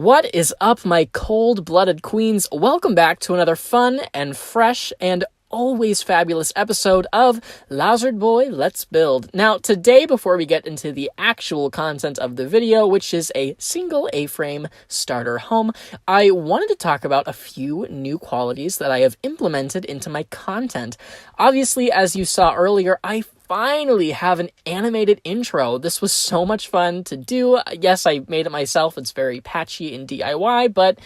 What is up, my cold-blooded queens? Welcome back to another fun and fresh and always fabulous episode of Lozard Boi, Let's Build. Now, today, before we get into the actual content of the video, which is a single A-frame starter home, I wanted to talk about a few new qualities that I have implemented into my content. Obviously, as you saw earlier, I finally have an animated intro. This was so much fun to do. Yes, I made it myself. It's very patchy in DIY, but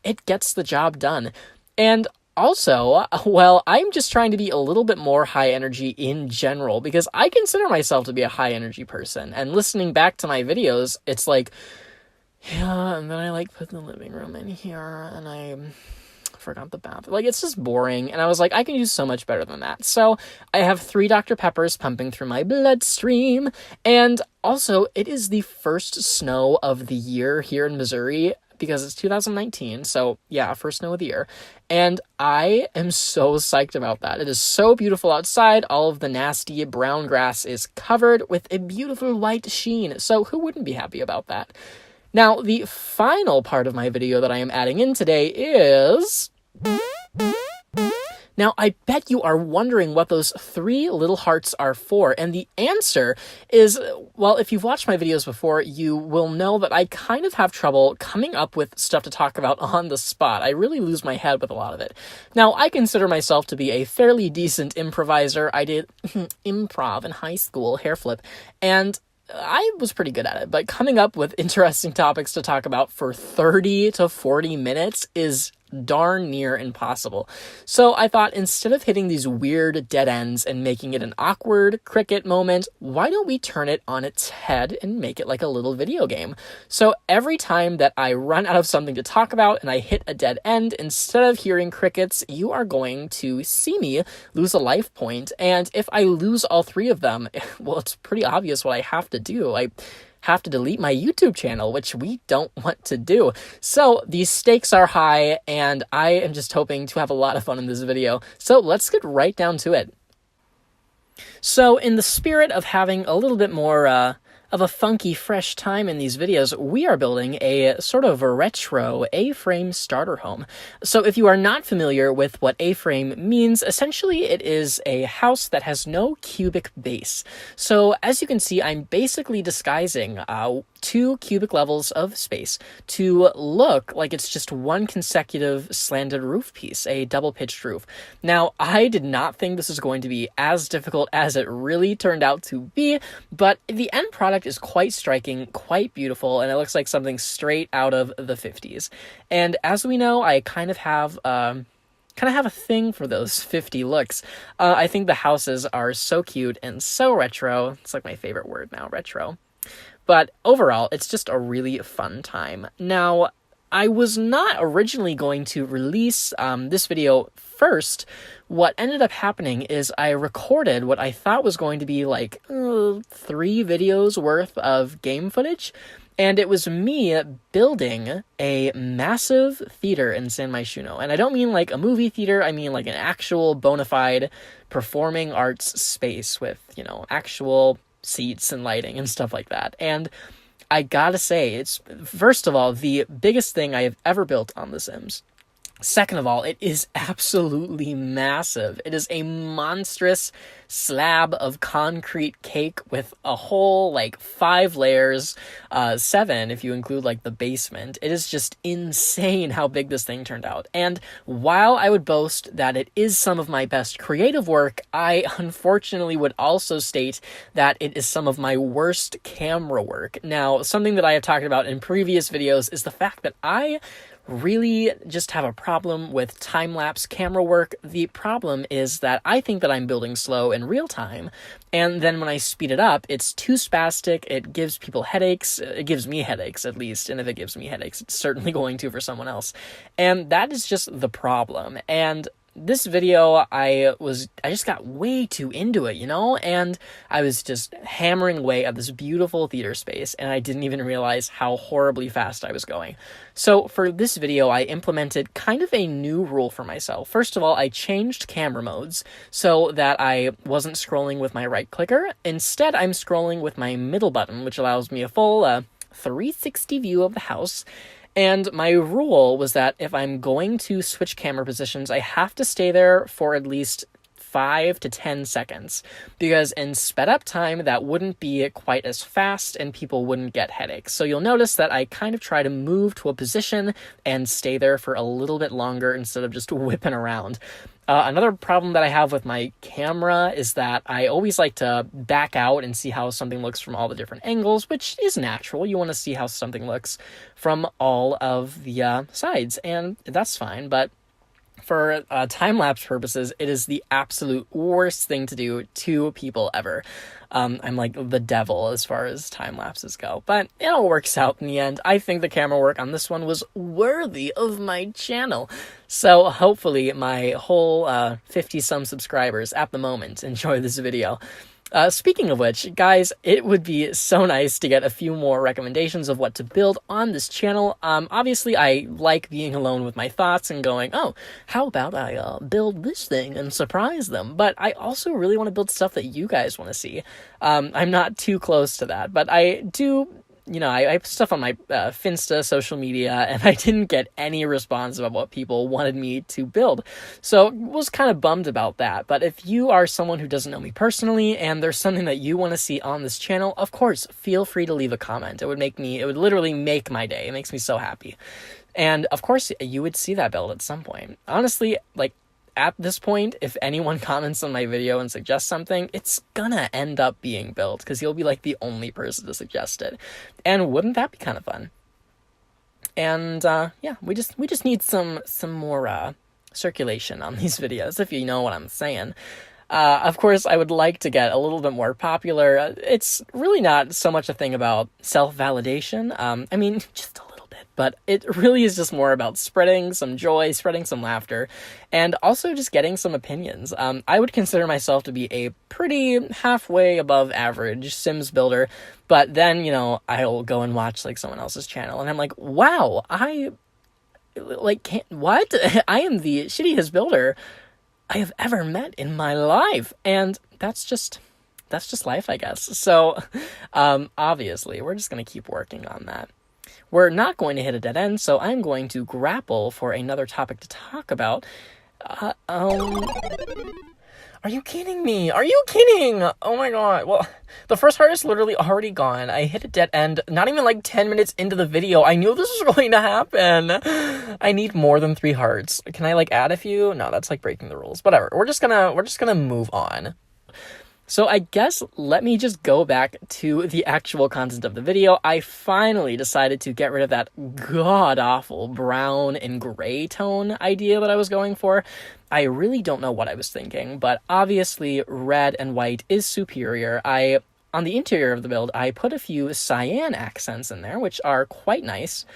it gets the job done. And also, well, I'm just trying to be a little bit more high energy in general, because I consider myself to be a high energy person. And listening back to my videos, it's like, yeah, and then I put the living room in here, and I forgot the bathroom. It's just boring. And I was like, I can do so much better than that. So I have 3 Dr. Peppers pumping through my bloodstream. And also, it is the first snow of the year here in Missouri, because it's 2019, so yeah, first snow of the year, and I am so psyched about that. It is so beautiful outside. All of the nasty brown grass is covered with a beautiful white sheen, so who wouldn't be happy about that? Now, the final part of my video that I am adding in today is... Now, I bet you are wondering what those 3 little hearts are for, and the answer is, well, if you've watched my videos before, you will know that I kind of have trouble coming up with stuff to talk about on the spot. I really lose my head with a lot of it. Now, I consider myself to be a fairly decent improviser. I did improv in high school, hair flip, and I was pretty good at it, but coming up with interesting topics to talk about for 30 to 40 minutes is darn near impossible. So I thought, instead of hitting these weird dead ends and making it an awkward cricket moment, why don't we turn it on its head and make it like a little video game? So every time that I run out of something to talk about and I hit a dead end, instead of hearing crickets, you are going to see me lose a life point. And if I lose all 3 of them, well, it's pretty obvious what I have to do. I have to delete my YouTube channel, which we don't want to do. So these stakes are high, and I am just hoping to have a lot of fun in this video. So let's get right down to it. So in the spirit of having a little bit more of a funky, fresh time in these videos, we are building a sort of a retro A-frame starter home. So if you are not familiar with what A-frame means, essentially it is a house that has no cubic base. So as you can see, I'm basically disguising 2 cubic levels of space to look like it's just one consecutive slanted roof piece, a double-pitched roof. Now, I did not think this was going to be as difficult as it really turned out to be, but the end product is quite striking, quite beautiful, and it looks like something straight out of the 50s. And as we know, I kind of have a thing for those 50 looks. I think the houses are so cute and so retro. It's like my favorite word now, retro. But overall, it's just a really fun time. Now, I was not originally going to release this video first. What ended up happening is I recorded what I thought was going to be 3 videos worth of game footage, and it was me building a massive theater in San Myshuno. And I don't mean like a movie theater, I mean like an actual bona fide performing arts space with, actual seats and lighting and stuff like that. And I gotta say, it's, first of all, the biggest thing I have ever built on The Sims. Second of all, it is absolutely massive. It is a monstrous slab of concrete cake with a whole 5 layers, 7 if you include the basement. It is just insane how big this thing turned out. And while I would boast that it is some of my best creative work, I unfortunately would also state that it is some of my worst camera work. Now, something that I have talked about in previous videos is the fact that I really just have a problem with time-lapse camera work. The problem is that I think that I'm building slow in real time, and then when I speed it up, it's too spastic, it gives people headaches, it gives me headaches at least, and if it gives me headaches, it's certainly going to for someone else. And that is just the problem. And this video, I just got way too into it, and I was just hammering away at this beautiful theater space, and I didn't even realize how horribly fast I was going. So for this video, I implemented kind of a new rule for myself. First of all, I changed camera modes so that I wasn't scrolling with my right clicker. Instead, I'm scrolling with my middle button, which allows me a full 360 view of the house. And my rule was that if I'm going to switch camera positions, I have to stay there for at least 5 to 10 seconds, because in sped up time, that wouldn't be quite as fast and people wouldn't get headaches. So you'll notice that I kind of try to move to a position and stay there for a little bit longer instead of just whipping around. Another problem that I have with my camera is that I always like to back out and see how something looks from all the different angles, which is natural. You want to see how something looks from all of the sides, and that's fine. But for time-lapse purposes, it is the absolute worst thing to do to people ever. I'm like the devil as far as time-lapses go, but it all works out in the end. I think the camera work on this one was worthy of my channel. So hopefully my whole 50-some subscribers at the moment enjoy this video. Speaking of which, guys, it would be so nice to get a few more recommendations of what to build on this channel. Obviously, I like being alone with my thoughts and going, oh, how about I build this thing and surprise them? But I also really want to build stuff that you guys want to see. I'm not too close to that, but I do... I put stuff on my Finsta social media, and I didn't get any response about what people wanted me to build. So was kind of bummed about that. But if you are someone who doesn't know me personally, and there's something that you want to see on this channel, of course, feel free to leave a comment. It would literally make my day. It makes me so happy. And of course, you would see that build at some point. Honestly, like, at this point, if anyone comments on my video and suggests something, it's gonna end up being built, because you'll be like the only person to suggest it. And wouldn't that be kind of fun? And yeah, we just need some more circulation on these videos, if you know what I'm saying. Of course, I would like to get a little bit more popular. It's really not so much a thing about self-validation. I mean, just a little bit, but it really is just more about spreading some joy, spreading some laughter, and also just getting some opinions. I would consider myself to be a pretty halfway above average Sims builder, but then, I'll go and watch like someone else's channel, and I'm like, wow, what? I am the shittiest builder I have ever met in my life, and that's just life, I guess. So, obviously, we're just going to keep working on that. We're not going to hit a dead end, so I'm going to grapple for another topic to talk about. Are you kidding me? Are you kidding? Oh my god. Well, the first heart is literally already gone. I hit a dead end not even like 10 minutes into the video. I knew this was going to happen. I need more than 3 hearts. Can I like add a few? No, that's like breaking the rules. Whatever. We're just gonna move on. So I guess let me just go back to the actual content of the video. I finally decided to get rid of that god-awful brown and gray tone idea that I was going for. I really don't know what I was thinking, but obviously red and white is superior. On the interior of the build, I put a few cyan accents in there, which are quite nice.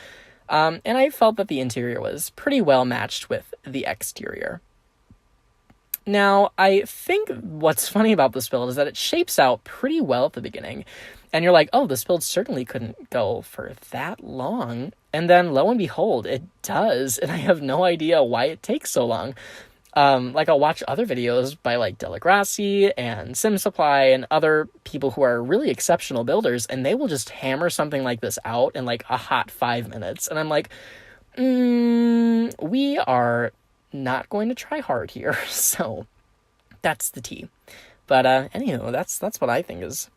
And I felt that the interior was pretty well matched with the exterior. Now, I think what's funny about this build is that it shapes out pretty well at the beginning. And you're like, oh, this build certainly couldn't go for that long. And then, lo and behold, it does. And I have no idea why it takes so long. Like, I'll watch other videos by, like, Delagrassi and SimSupply and other people who are really exceptional builders, and they will just hammer something like this out in, like, a hot 5 minutes. And I'm like, we are not going to try hard here. So that's the tea. But anywho, that's what I think is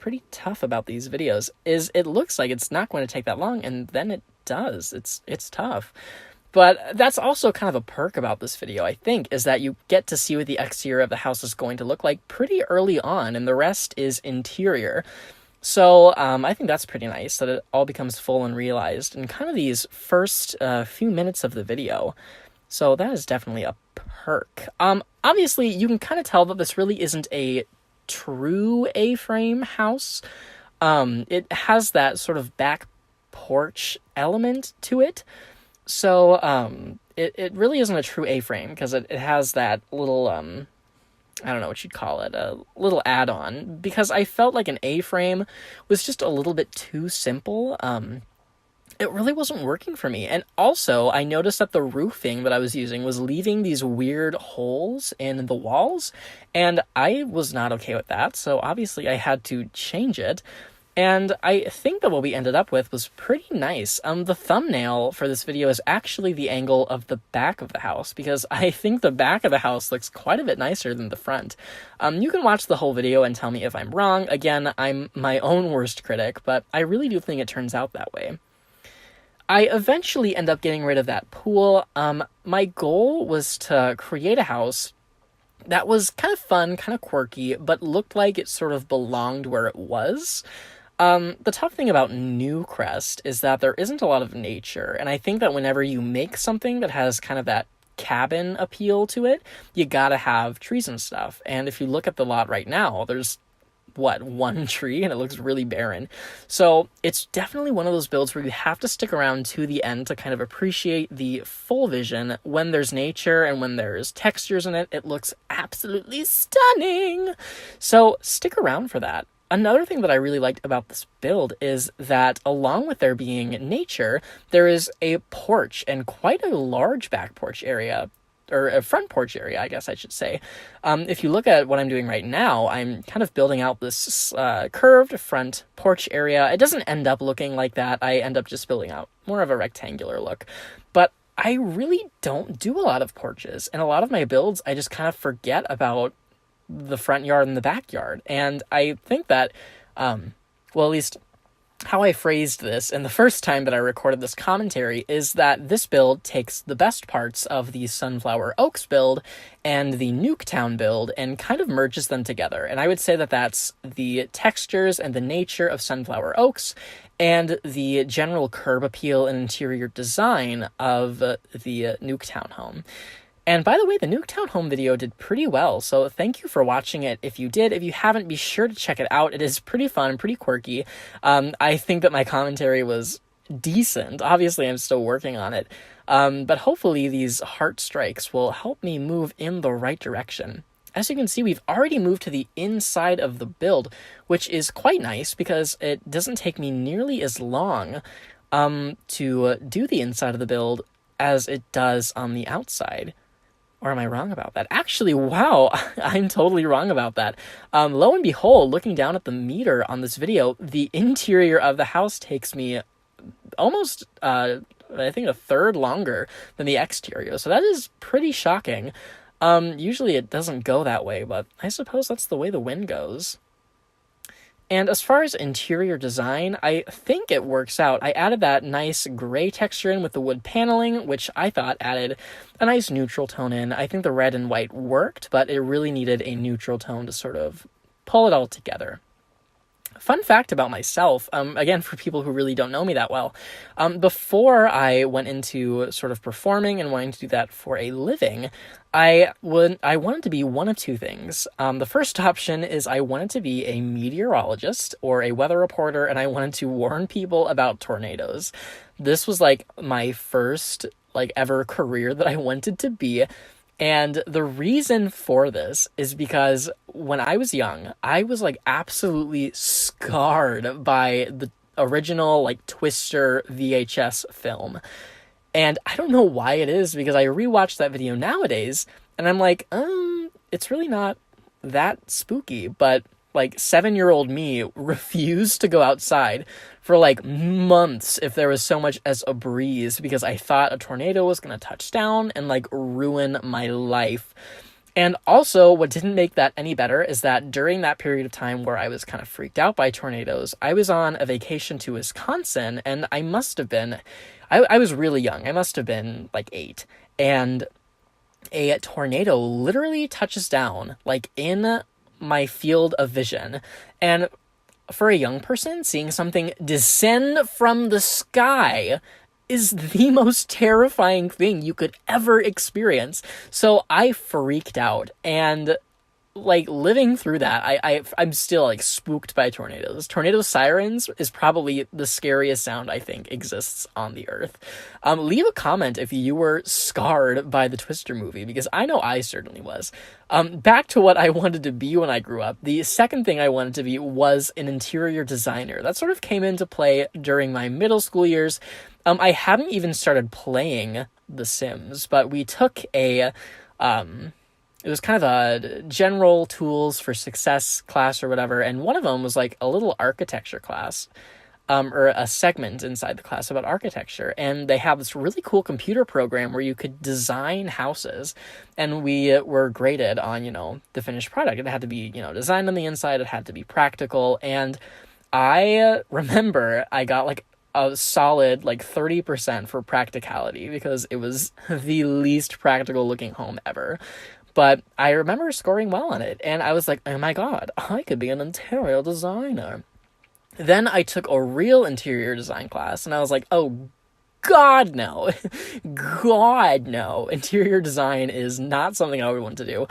pretty tough about these videos, is it looks like it's not going to take that long, and then it does. It's tough. But that's also kind of a perk about this video, I think, is that you get to see what the exterior of the house is going to look like pretty early on, and the rest is interior. So I think that's pretty nice, that it all becomes full and realized in kind of these first few minutes of the video. So that is definitely a perk. Obviously, you can kind of tell that this really isn't a true A-frame house. It has that sort of back porch element to it. So it really isn't a true A-frame, because it has that little, I don't know what you'd call it, a little add-on, because I felt like an A-frame was just a little bit too simple. It really wasn't working for me. And also, I noticed that the roofing that I was using was leaving these weird holes in the walls, and I was not okay with that, so obviously I had to change it. And I think that what we ended up with was pretty nice. The thumbnail for this video is actually the angle of the back of the house, because I think the back of the house looks quite a bit nicer than the front. You can watch the whole video and tell me if I'm wrong. Again, I'm my own worst critic, but I really do think it turns out that way. I eventually end up getting rid of that pool. My goal was to create a house that was kind of fun, kind of quirky, but looked like it sort of belonged where it was. The tough thing about Newcrest is that there isn't a lot of nature, and I think that whenever you make something that has kind of that cabin appeal to it, you gotta have trees and stuff. And if you look at the lot right now, there's one tree, and it looks really barren. So it's definitely one of those builds where you have to stick around to the end to kind of appreciate the full vision. When there's nature and when there's textures in it, it looks absolutely stunning. So stick around for that. Another thing that I really liked about this build is that along with there being nature, there is a porch, and quite a large back porch area, or a front porch area, I guess I should say. If you look at what I'm doing right now, I'm kind of building out this curved front porch area. It doesn't end up looking like that. I end up just building out more of a rectangular look. But I really don't do a lot of porches. And a lot of my builds, I just kind of forget about the front yard and the backyard. And I think that, well, at least how I phrased this in the first time that I recorded this commentary is that this build takes the best parts of the Sunflower Oaks build and the Nuketown build and kind of merges them together. And I would say that that's the textures and the nature of Sunflower Oaks and the general curb appeal and interior design of the Nuketown home. And by the way, the Nuketown home video did pretty well, so thank you for watching it if you did. If you haven't, be sure to check it out. It is pretty fun, pretty quirky. I think that my commentary was decent. Obviously, I'm still working on it. But hopefully these heart strikes will help me move in the right direction. As you can see, we've already moved to the inside of the build, which is quite nice because it doesn't take me nearly as long to do the inside of the build as it does on the outside. Or am I wrong about that? Actually, wow, I'm totally wrong about that. Lo and behold, looking down at the meter on this video, the interior of the house takes me almost, I think, a third longer than the exterior. So that is pretty shocking. Usually it doesn't go that way, but I suppose that's the way the wind goes. And as far as interior design, I think it works out. I added that nice gray texture in with the wood paneling, which I thought added a nice neutral tone in. I think the red and white worked, but it really needed a neutral tone to sort of pull it all together. Fun fact about myself, again, for people who really don't know me that well, before I went into sort of performing and wanting to do that for a living, I wanted to be one of two things. The first option is I wanted to be a meteorologist or a weather reporter, and I wanted to warn people about tornadoes. This was like my first ever career that I wanted to be. And the reason for this is because when I was young, I was absolutely scarred by the original Twister VHS film. And I don't know why it is, because I rewatched that video nowadays and I'm like, it's really not that spooky, but 7-year-old me refused to go outside for months if there was so much as a breeze, because I thought a tornado was going to touch down and ruin my life. And also, what didn't make that any better is that during that period of time where I was kind of freaked out by tornadoes, I was on a vacation to Wisconsin, and I must have been, I was really young. I must have been 8. And a tornado literally touches down in my field of vision. And for a young person, seeing something descend from the sky is the most terrifying thing you could ever experience. So I freaked out, and living through that, I'm still spooked by tornadoes. Tornado sirens is probably the scariest sound I think exists on the earth. Leave a comment if you were scarred by the Twister movie, because I know I certainly was. Back to what I wanted to be when I grew up. The second thing I wanted to be was an interior designer. That sort of came into play during my middle school years. I hadn't even started playing The Sims, but we took a it was kind of a general tools for success class or whatever, and one of them was like a little architecture class, or a segment inside the class about architecture. And they have this really cool computer program where you could design houses. And we were graded on, the finished product. It had to be, designed on the inside. It had to be practical. And I remember I got like a solid 30% for practicality because it was the least practical looking home ever. But I remember scoring well on it. And I was like, oh my God, I could be an interior designer. Then I took a real interior design class, and I was like, oh, God, no. God, no. Interior design is not something I would want to do.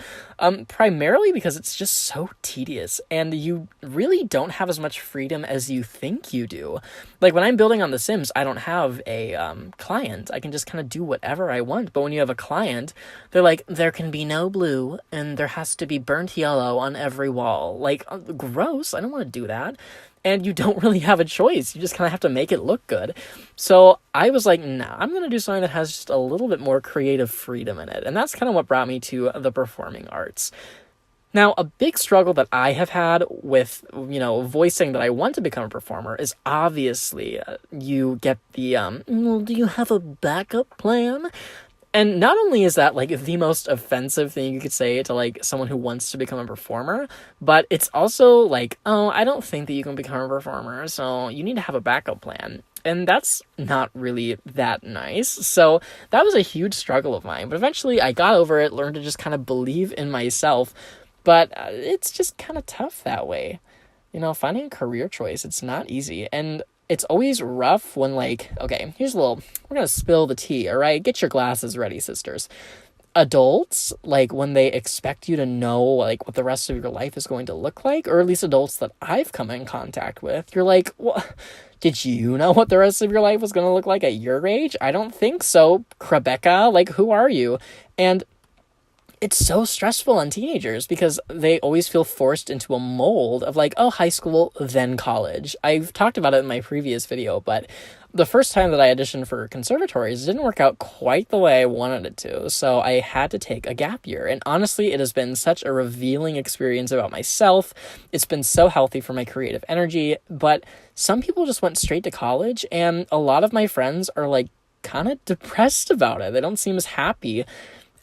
Primarily because it's just so tedious, and you really don't have as much freedom as you think you do. Like, when I'm building on The Sims, I don't have a client. I can just kind of do whatever I want. But when you have a client, they're like, there can be no blue, and there has to be burnt yellow on every wall. Like, gross. I don't want to do that. And you don't really have a choice. You just kind of have to make it look good. So I was like, nah, I'm going to do something that has just a little bit more creative freedom in it. And that's kind of what brought me to the performing arts. Now, a big struggle that I have had with, voicing that I want to become a performer is obviously you get the, well, do you have a backup plan? And not only is that, the most offensive thing you could say to, someone who wants to become a performer, but it's also oh, I don't think that you can become a performer, so you need to have a backup plan. And that's not really that nice. So that was a huge struggle of mine. But eventually I got over it, learned to just kind of believe in myself. But it's just kind of tough that way. Finding a career choice, it's not easy. And it's always rough when, okay, we're going to spill the tea, all right? Get your glasses ready, sisters. Adults, when they expect you to know, what the rest of your life is going to look like, or at least adults that I've come in contact with, you're like, well, did you know what the rest of your life was going to look like at your age? I don't think so, Rebecca. Who are you? And it's so stressful on teenagers because they always feel forced into a mold of high school, then college. I've talked about it in my previous video, but the first time that I auditioned for conservatories, it didn't work out quite the way I wanted it to. So I had to take a gap year. And honestly, it has been such a revealing experience about myself. It's been so healthy for my creative energy, but some people just went straight to college, and a lot of my friends are kind of depressed about it. They don't seem as happy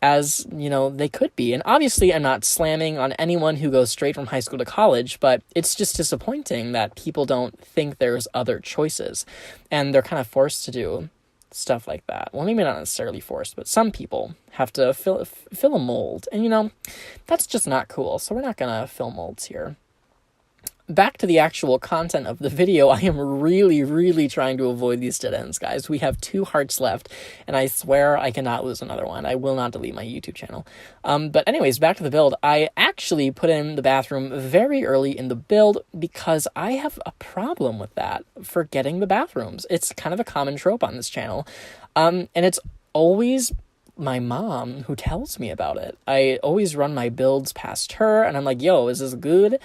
as, they could be. And obviously I'm not slamming on anyone who goes straight from high school to college, but it's just disappointing that people don't think there's other choices and they're kind of forced to do stuff like that. Well, maybe not necessarily forced, but some people have to fill a mold, and that's just not cool. So we're not gonna fill molds here. Back to the actual content of the video, I am really, really trying to avoid these dead ends, guys. We have 2 hearts left, and I swear I cannot lose another one. I will not delete my YouTube channel. But anyways, back to the build. I actually put in the bathroom very early in the build because I have a problem with that, forgetting the bathrooms. It's kind of a common trope on this channel, and it's always my mom who tells me about it. I always run my builds past her, and I'm like, yo, is this good?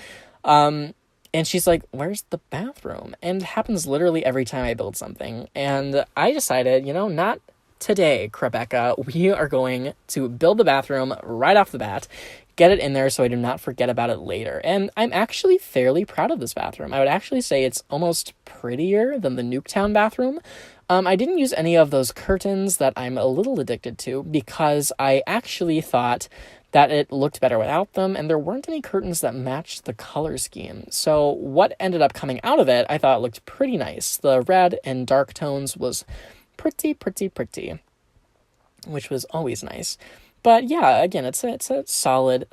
And she's like, where's the bathroom? And it happens literally every time I build something. And I decided, not today, Rebecca. We are going to build the bathroom right off the bat, get it in there so I do not forget about it later. And I'm actually fairly proud of this bathroom. I would actually say it's almost prettier than the Nuketown bathroom. I didn't use any of those curtains that I'm a little addicted to because I actually thought that it looked better without them, and there weren't any curtains that matched the color scheme. So what ended up coming out of it, I thought looked pretty nice. The red and dark tones was pretty, which was always nice. But yeah, again, it's a solid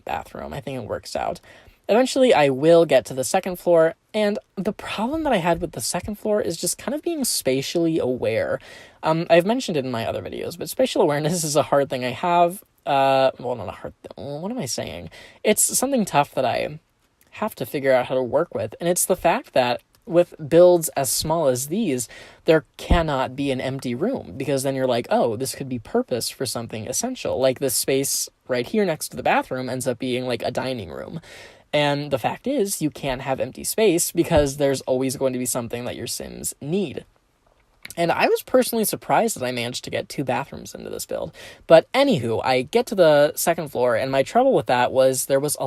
bathroom. I think it works out. Eventually, I will get to the second floor, and the problem that I had with the second floor is just kind of being spatially aware. I've mentioned it in my other videos, but spatial awareness is a hard thing I have. Well, not a hard thing. What am I saying? It's something tough that I have to figure out how to work with, and it's the fact that with builds as small as these, there cannot be an empty room, because then you're like, oh, this could be purposed for something essential. Like this space right here next to the bathroom ends up being like a dining room. And the fact is, you can't have empty space because there's always going to be something that your Sims need. And I was personally surprised that I managed to get 2 bathrooms into this build. But anywho, I get to the second floor, and my trouble with that was there was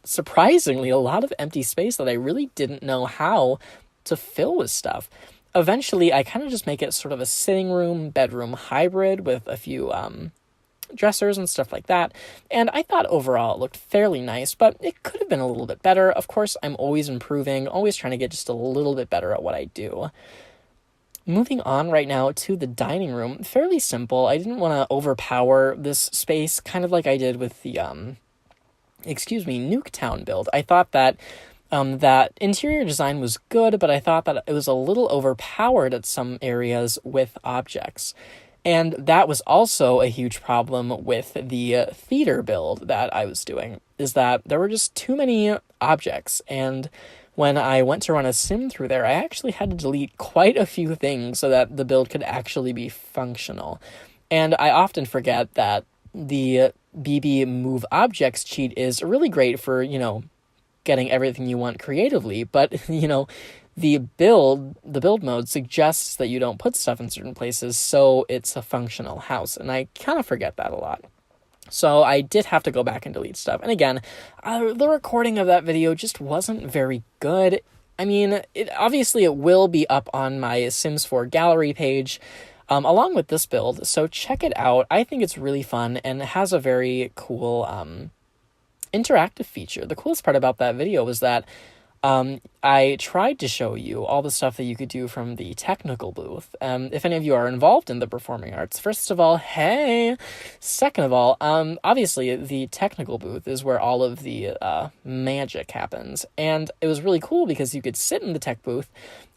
surprisingly, a lot of empty space that I really didn't know how to fill with stuff. Eventually, I kind of just make it sort of a sitting room, bedroom hybrid with a few dressers and stuff like that. And I thought overall it looked fairly nice, but it could have been a little bit better. Of course, I'm always improving, always trying to get just a little bit better at what I do. Moving on right now to the dining room, fairly simple. I didn't want to overpower this space, kind of like I did with the, Nuketown build. I thought that that interior design was good, but I thought that it was a little overpowered at some areas with objects. And that was also a huge problem with the theater build that I was doing, is that there were just too many objects, and when I went to run a sim through there, I actually had to delete quite a few things so that the build could actually be functional. And I often forget that the BB Move Objects cheat is really great for, getting everything you want creatively, but, the build mode suggests that you don't put stuff in certain places, so it's a functional house, and I kind of forget that a lot. So I did have to go back and delete stuff. And again, the recording of that video just wasn't very good. I mean, obviously it will be up on my Sims 4 gallery page, along with this build, so check it out. I think it's really fun, and it has a very cool interactive feature. The coolest part about that video was that I tried to show you all the stuff that you could do from the technical booth. If any of you are involved in the performing arts, first of all, hey! Second of all, obviously the technical booth is where all of the magic happens. And it was really cool because you could sit in the tech booth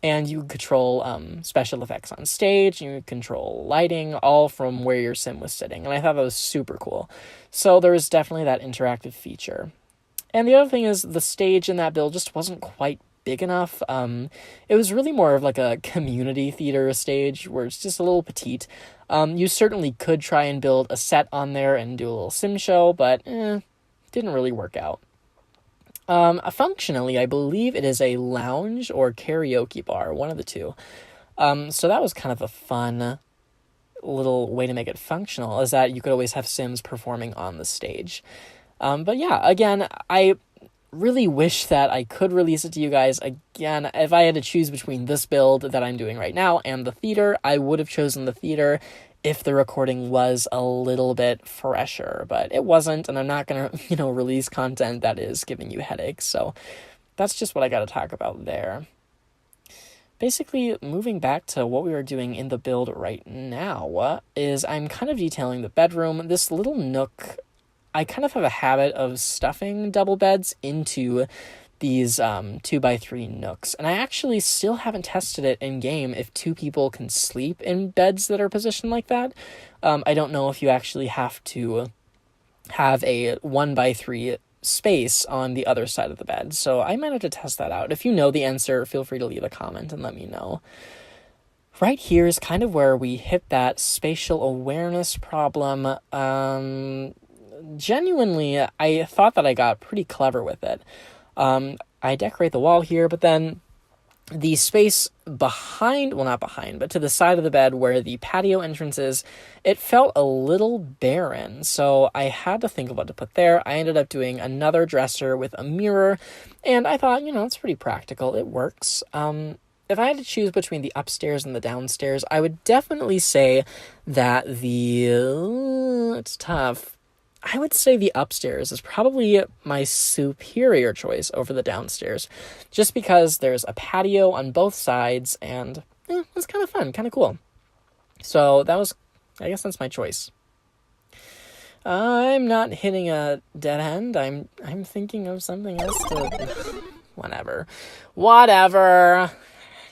and you could control special effects on stage, you could control lighting, all from where your sim was sitting. And I thought that was super cool. So there was definitely that interactive feature. And the other thing is the stage in that build just wasn't quite big enough. It was really more of like a community theater stage where it's just a little petite. You certainly could try and build a set on there and do a little sim show, but didn't really work out. Functionally, I believe it is a lounge or karaoke bar, one of the two. So that was kind of a fun little way to make it functional, is that you could always have Sims performing on the stage. But yeah, again, I really wish that I could release it to you guys. Again, if I had to choose between this build that I'm doing right now and the theater, I would have chosen the theater if the recording was a little bit fresher, but it wasn't, and I'm not going to, release content that is giving you headaches, so that's just what I got to talk about there. Basically, moving back to what we were doing in the build right now, is I'm kind of detailing the bedroom. This little nook, I kind of have a habit of stuffing double beds into these 2x3 nooks, and I actually still haven't tested it in game if 2 people can sleep in beds that are positioned like that. I don't know if you actually have to have a 1x3 space on the other side of the bed, so I might have to test that out. If you know the answer, feel free to leave a comment and let me know. Right here is kind of where we hit that spatial awareness problem. Genuinely, I thought that I got pretty clever with it. I decorate the wall here, but then the space behind, well, not behind, but to the side of the bed where the patio entrance is, it felt a little barren, so I had to think of what to put there. I ended up doing another dresser with a mirror, and I thought, it's pretty practical. It works. If I had to choose between the upstairs and the downstairs, I would definitely say that it's tough. I would say the upstairs is probably my superior choice over the downstairs, just because there's a patio on both sides, and it's kind of fun, kind of cool. So I guess that's my choice. I'm not hitting a dead end. I'm thinking of something else to... Whatever.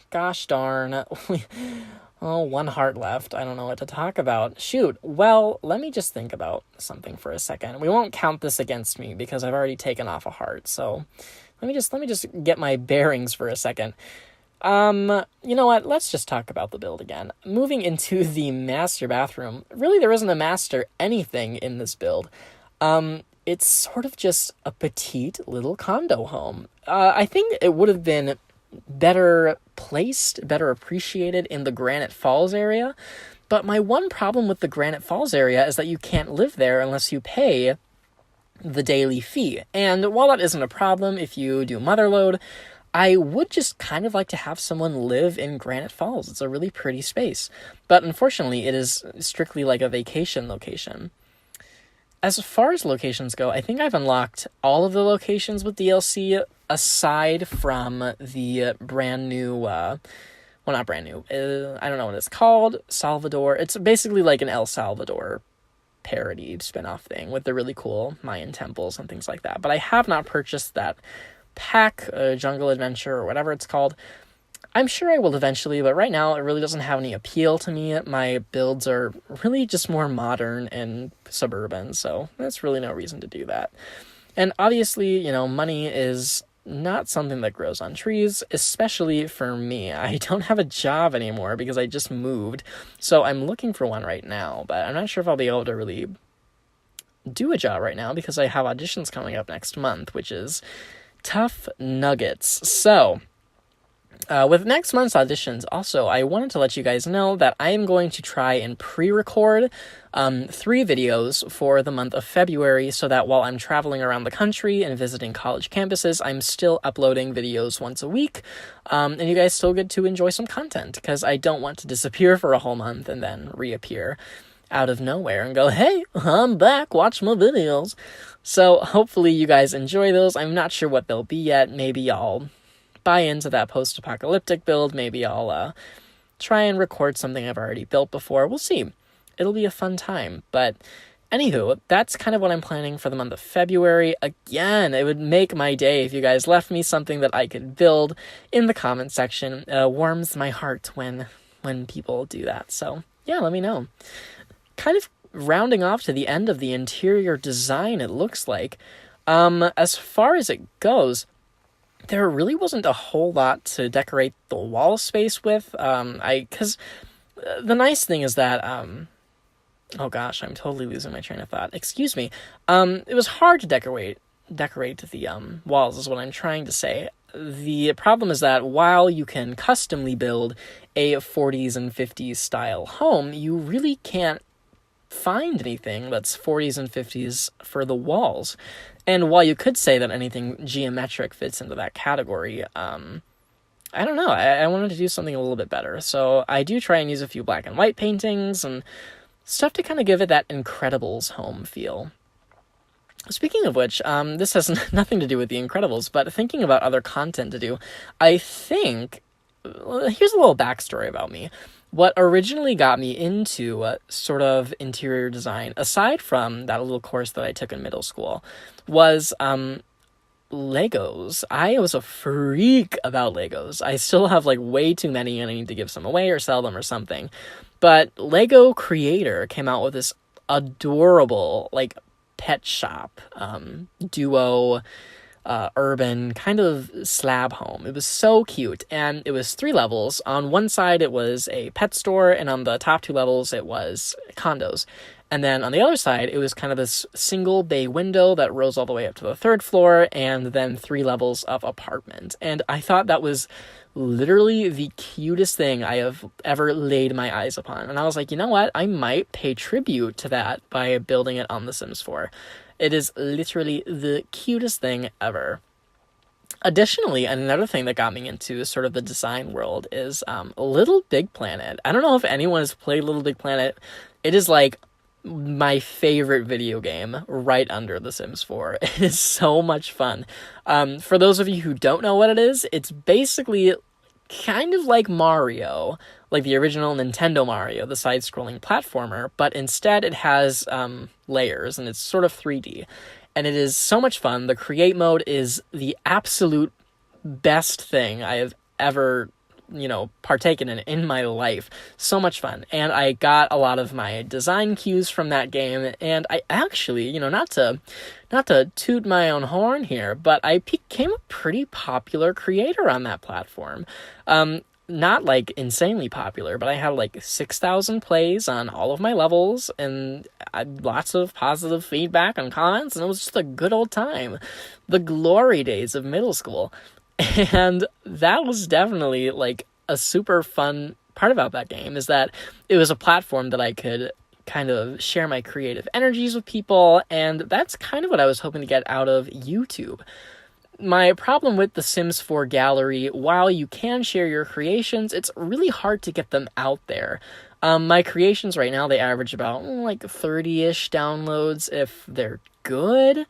Gosh darn. Oh, 1 heart left. I don't know what to talk about. Shoot. Well, let me just think about something for a second. We won't count this against me because I've already taken off a heart. So let me just get my bearings for a second. You know what? Let's just talk about the build again. Moving into the master bathroom. Really, there isn't a master anything in this build. It's sort of just a petite little condo home. I think it would have been better placed, better appreciated in the Granite Falls area. But my one problem with the Granite Falls area is that you can't live there unless you pay the daily fee. And while that isn't a problem if you do Motherlode, I would just kind of like to have someone live in Granite Falls. It's a really pretty space. But unfortunately, it is strictly like a vacation location. As far as locations go, I think I've unlocked all of the locations with DLC aside from the brand new, well, not brand new, I don't know what it's called, Salvador. It's basically like an El Salvador parody spin-off thing with the really cool Mayan temples and things like that. But I have not purchased that pack, Jungle Adventure, or whatever it's called. I'm sure I will eventually, but right now it really doesn't have any appeal to me. My builds are really just more modern and suburban, so that's really no reason to do that. And obviously, money is not something that grows on trees, especially for me. I don't have a job anymore because I just moved, so I'm looking for one right now, but I'm not sure if I'll be able to really do a job right now because I have auditions coming up next month, which is tough nuggets. So with next month's auditions, also, I wanted to let you guys know that I am going to try and pre-record 3 videos for the month of February so that while I'm traveling around the country and visiting college campuses, I'm still uploading videos once a week, and you guys still get to enjoy some content, because I don't want to disappear for a whole month and then reappear out of nowhere and go, hey, I'm back, watch my videos. So hopefully you guys enjoy those. I'm not sure what they'll be yet. Maybe I'll buy into that post-apocalyptic build. Maybe I'll try and record something I've already built before. We'll see. It'll be a fun time. But anywho, that's kind of what I'm planning for the month of February. Again, it would make my day if you guys left me something that I could build in the comment section. Warms my heart when people do that. So yeah, let me know. Kind of rounding off to the end of the interior design, it looks like. As far as it goes, there really wasn't a whole lot to decorate the wall space with. Because the nice thing is that, oh gosh, I'm totally losing my train of thought. Excuse me. It was hard to decorate the walls, is what I'm trying to say. The problem is that while you can customly build a 40s and 50s style home, you really can't find anything that's 40s and 50s for the walls. And while you could say that anything geometric fits into that category, I don't know. I wanted to do something a little bit better. So I do try and use a few black and white paintings and stuff to kind of give it that Incredibles home feel. Speaking of which, this has nothing to do with the Incredibles, but thinking about other content to do, I think, here's a little backstory about me. What originally got me into sort of interior design, aside from that little course that I took in middle school, was Legos. I was a freak about Legos. I still have like way too many and I need to give some away or sell them or something. But Lego Creator came out with this adorable like pet shop duo urban kind of slab home. It was so cute, and it was 3 levels. On one side it was a pet store, and on the top 2 levels it was condos. And then on the other side it was kind of this single bay window that rose all the way up to the 3rd floor, and then 3 levels of apartment. And I thought that was literally the cutest thing I have ever laid my eyes upon. And I was like, you know what? I might pay tribute to that by building it on The Sims 4. It is literally the cutest thing ever. Additionally, another thing that got me into sort of the design world is Little Big Planet. I don't know if anyone has played Little Big Planet. It is like my favorite video game right under The Sims 4. It is so much fun. For those of you who don't know what it is, it's basically kind of like Mario, like the original Nintendo Mario, the side-scrolling platformer, but instead it has layers, and it's sort of 3D. And it is so much fun. The create mode is the absolute best thing I have ever, partaken in my life. So much fun. And I got a lot of my design cues from that game, and I actually, not to toot my own horn here, but I became a pretty popular creator on that platform. Not like insanely popular, but I had like 6,000 plays on all of my levels, and lots of positive feedback and comments, and it was just a good old time. The glory days of middle school. And that was definitely like a super fun part about that game, is that it was a platform that I could kind of share my creative energies with people, and that's kind of what I was hoping to get out of YouTube. My problem with the Sims 4 gallery, while you can share your creations, it's really hard to get them out there. My creations right now, they average about like 30-ish downloads if they're good,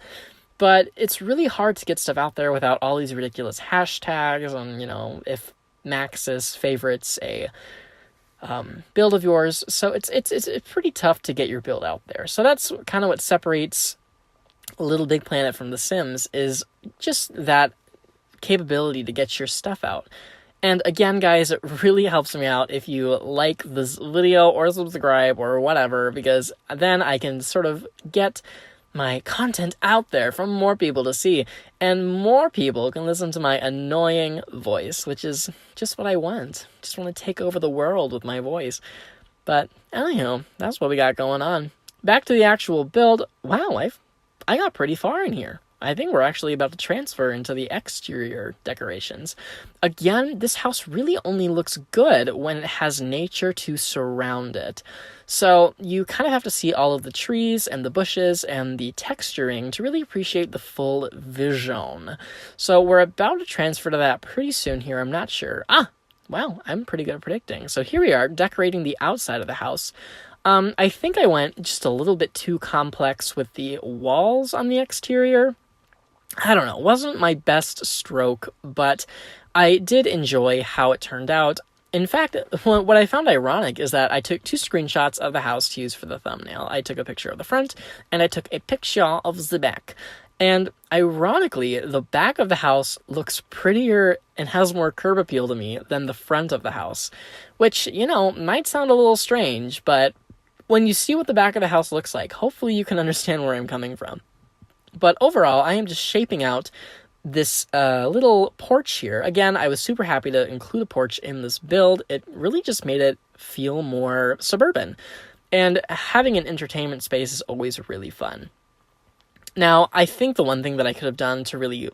but it's really hard to get stuff out there without all these ridiculous hashtags and, if Maxis favorites a build of yours. So it's pretty tough to get your build out there. So that's kind of what separates Little Big Planet from The Sims, is just that capability to get your stuff out. And again, guys, it really helps me out if you like this video or subscribe or whatever, because then I can sort of get my content out there for more people to see, and more people can listen to my annoying voice, which is just what I want. Just want to take over the world with my voice. But anyhow, that's what we got going on. Back to the actual build. Wow, I got pretty far in here. I think we're actually about to transfer into the exterior decorations. Again, this house really only looks good when it has nature to surround it. So you kind of have to see all of the trees and the bushes and the texturing to really appreciate the full vision. So we're about to transfer to that pretty soon here. I'm not sure. Wow, I'm pretty good at predicting. So here we are, decorating the outside of the house. I think I went just a little bit too complex with the walls on the exterior. I don't know, it wasn't my best stroke, but I did enjoy how it turned out. In fact, what I found ironic is that I took 2 screenshots of the house to use for the thumbnail. I took a picture of the front, and I took a picture of the back. And ironically, the back of the house looks prettier and has more curb appeal to me than the front of the house, which, might sound a little strange, but when you see what the back of the house looks like, hopefully you can understand where I'm coming from. But overall, I am just shaping out this little porch here. Again, I was super happy to include a porch in this build. It really just made it feel more suburban. And having an entertainment space is always really fun. Now, I think the one thing that I could have done to really,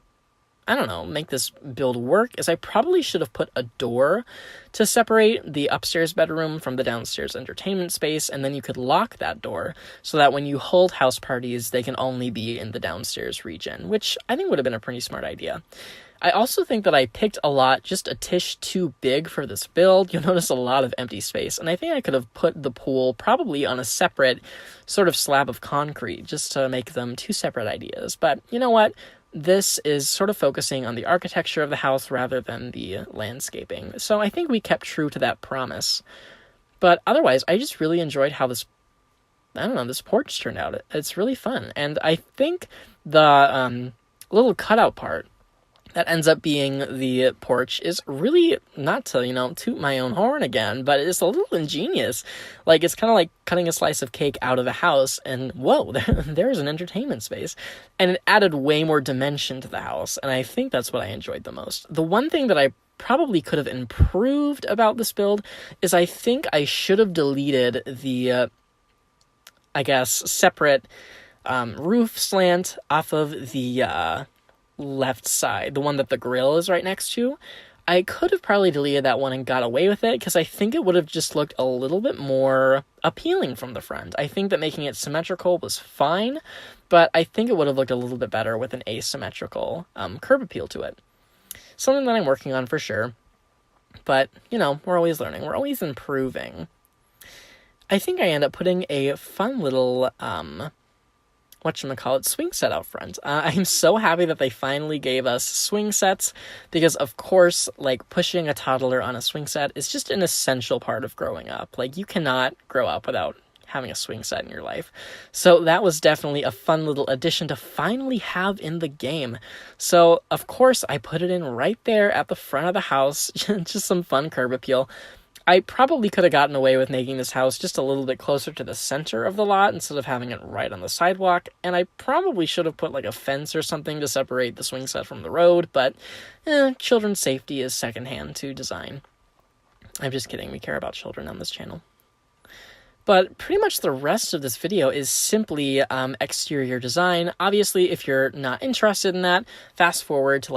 make this build work is I probably should have put a door to separate the upstairs bedroom from the downstairs entertainment space, and then you could lock that door so that when you hold house parties, they can only be in the downstairs region, which I think would have been a pretty smart idea. I also think that I picked a lot just a tish too big for this build. You'll notice a lot of empty space, and I think I could have put the pool probably on a separate sort of slab of concrete just to make them 2 separate ideas. But you know what? This is sort of focusing on the architecture of the house rather than the landscaping. So I think we kept true to that promise. But otherwise, I just really enjoyed how this porch turned out. It's really fun. And I think the little cutout part that ends up being the porch is really, not to, toot my own horn again, but it's a little ingenious. Like, it's kind of like cutting a slice of cake out of a house, and whoa, there's an entertainment space. And it added way more dimension to the house, and I think that's what I enjoyed the most. The one thing that I probably could have improved about this build is I think I should have deleted the, separate roof slant off of the left side, the one that the grill is right next to. I could have probably deleted that one and got away with it, because I think it would have just looked a little bit more appealing from the front. I think that making it symmetrical was fine, but I think it would have looked a little bit better with an asymmetrical curb appeal to it. Something that I'm working on for sure, but, we're always learning. We're always improving. I think I end up putting a fun little swing set out front. I'm so happy that they finally gave us swing sets, because of course, pushing a toddler on a swing set is just an essential part of growing up. You cannot grow up without having a swing set in your life. So that was definitely a fun little addition to finally have in the game. So of course I put it in right there at the front of the house, just some fun curb appeal. I probably could have gotten away with making this house just a little bit closer to the center of the lot instead of having it right on the sidewalk, and I probably should have put a fence or something to separate the swing set from the road, but children's safety is secondhand to design. I'm just kidding, we care about children on this channel. But pretty much the rest of this video is simply exterior design. Obviously, if you're not interested in that, fast forward to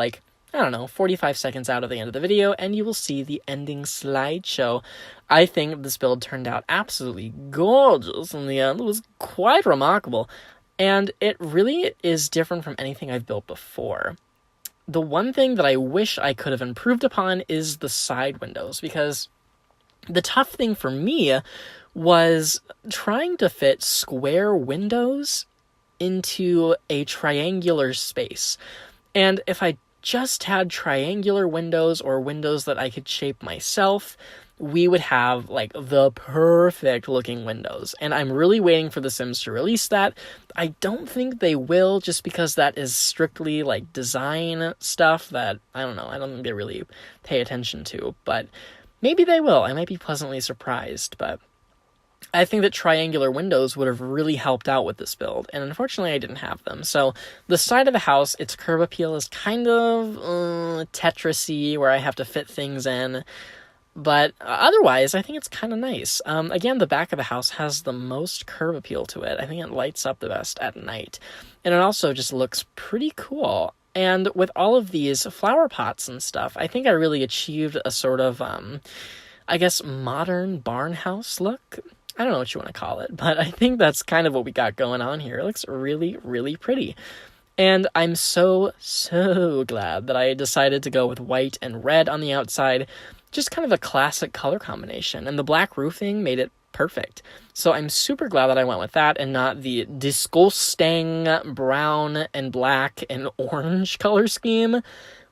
I don't know, 45 seconds out of the end of the video, and you will see the ending slideshow. I think this build turned out absolutely gorgeous in the end. It was quite remarkable, and it really is different from anything I've built before. The one thing that I wish I could have improved upon is the side windows, because the tough thing for me was trying to fit square windows into a triangular space. And if I just had triangular windows or windows that I could shape myself, we would have like the perfect looking windows. And I'm really waiting for The Sims to release that. I don't think they will, just because that is strictly like design stuff that, I don't know, I don't think they really pay attention to, but maybe they will. I might be pleasantly surprised, but I think that triangular windows would have really helped out with this build, and unfortunately I didn't have them. So the side of the house, its curb appeal is kind of Tetris-y, where I have to fit things in, but otherwise I think it's kind of nice. Again, the back of the house has the most curb appeal to it. I think it lights up the best at night, and it also just looks pretty cool. And with all of these flower pots and stuff, I think I really achieved a sort of, I guess, modern barn house look. I don't know what you want to call it, but I think that's kind of what we got going on here. It looks really, really pretty. And I'm so, so glad that I decided to go with white and red on the outside. Just kind of a classic color combination. And the black roofing made it perfect. So I'm super glad that I went with that and not the disgusting brown and black and orange color scheme.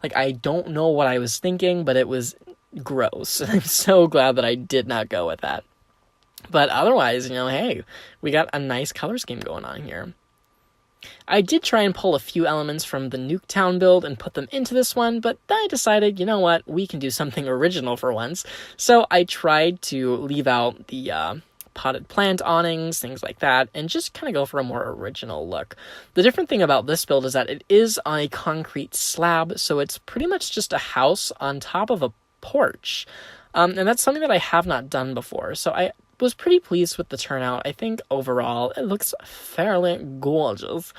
Like, I don't know what I was thinking, but it was gross. I'm so glad that I did not go with that. But otherwise, hey, we got a nice color scheme going on here. I did try and pull a few elements from the Nuketown build and put them into this one, but then I decided, you know what, we can do something original for once. So I tried to leave out the potted plant awnings, things like that, and just kind of go for a more original look. The different thing about this build is that it is on a concrete slab, so it's pretty much just a house on top of a porch. And that's something that I have not done before, so I was pretty pleased with the turnout. I think overall it looks fairly gorgeous.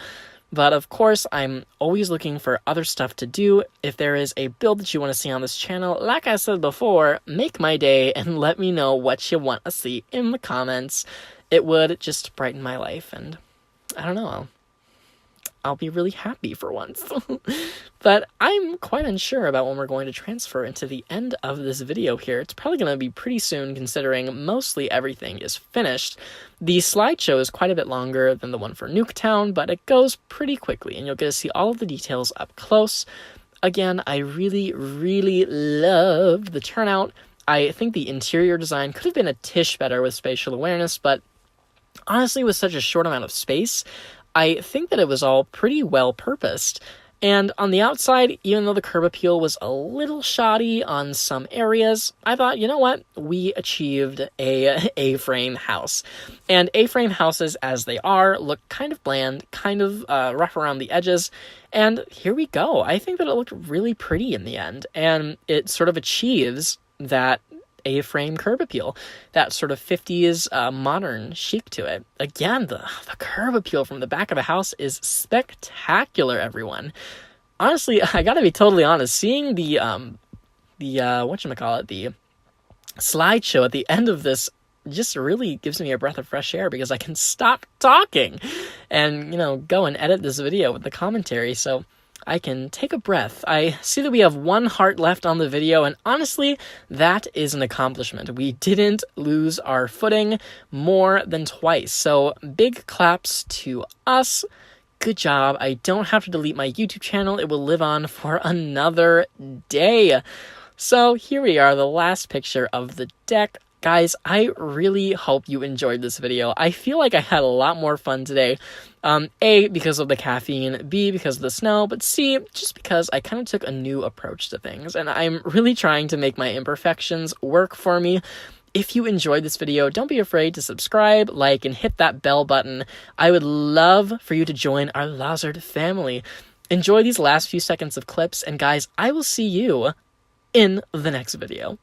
But of course, I'm always looking for other stuff to do. If there is a build that you want to see on this channel, like I said before, make my day and let me know what you want to see in the comments. It would just brighten my life, and I don't know, I'll be really happy for once. But I'm quite unsure about when we're going to transfer into the end of this video here. It's probably going to be pretty soon, considering mostly everything is finished. The slideshow is quite a bit longer than the one for Nuketown, but it goes pretty quickly, and you'll get to see all of the details up close. Again, I really, really loved the turnout. I think the interior design could have been a tish better with spatial awareness, but honestly, with such a short amount of space, I think that it was all pretty well purposed. And on the outside, even though the curb appeal was a little shoddy on some areas, I thought, you know what? We achieved a A-frame house. And A-frame houses, as they are, look kind of bland, kind of rough around the edges. And here we go. I think that it looked really pretty in the end. And it sort of achieves that A-frame curb appeal, that sort of 50s modern chic to it. Again, the curb appeal from the back of the house is spectacular, everyone. Honestly, I gotta be totally honest, seeing the whatchamacallit, the slideshow at the end of this just really gives me a breath of fresh air, because I can stop talking and, go and edit this video with the commentary, so I can take a breath. I see that we have 1 heart left on the video, and honestly, that is an accomplishment. We didn't lose our footing more than twice, so big claps to us. Good job. I don't have to delete my YouTube channel. It will live on for another day. So here we are, the last picture of the deck. Guys, I really hope you enjoyed this video. I feel like I had a lot more fun today. A, because of the caffeine, B, because of the snow, but C, just because I kind of took a new approach to things, and I'm really trying to make my imperfections work for me. If you enjoyed this video, don't be afraid to subscribe, like, and hit that bell button. I would love for you to join our Lozard family. Enjoy these last few seconds of clips, and guys, I will see you in the next video.